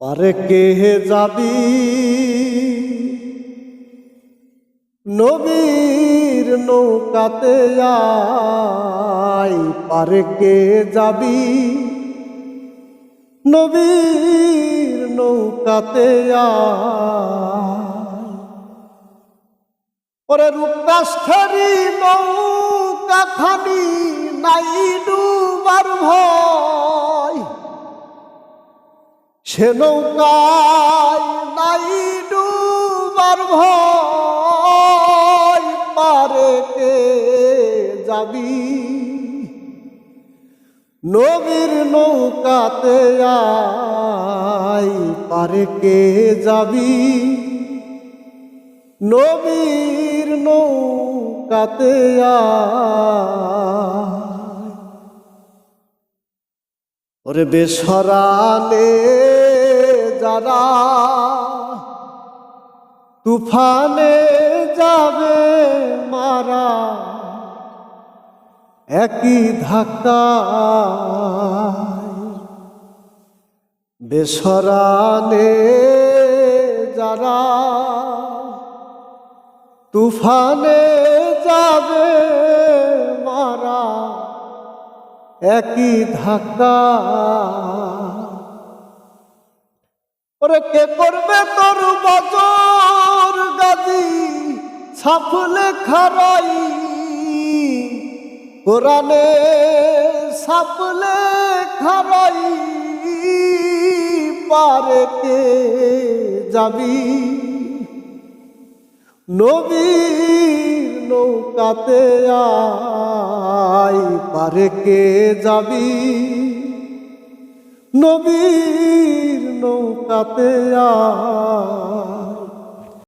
পারে কে যাবি নবীর নৌকাতে আয়, পারে কে যাবি নবীর নৌকাতে আয়। ওরে রূপকাষ্ঠেরি নৌকা খানি নাই ডুবার ভয়, সে নৌকায় নাই ডুবার ভয়, পারে কে যাবি নবীর নৌকাতে আয়, পারে কে যাবি নবীর নৌকাতে আয়। ওরে বেসরালে যারা তুফানে যাবে মারা, একই ধাক্কায় বেসরালে যারা তুফানে যাবে মারা, একই ধাক্কা। ওরে কে করবে তোর বজর গাজী ছাপলে খারাই, কোরআনে ছাপলে খারাই, পারে কে যাবি নবীর নৌকাতে আয়, পারে কে যাবি নবীর নৌকাতে আয়।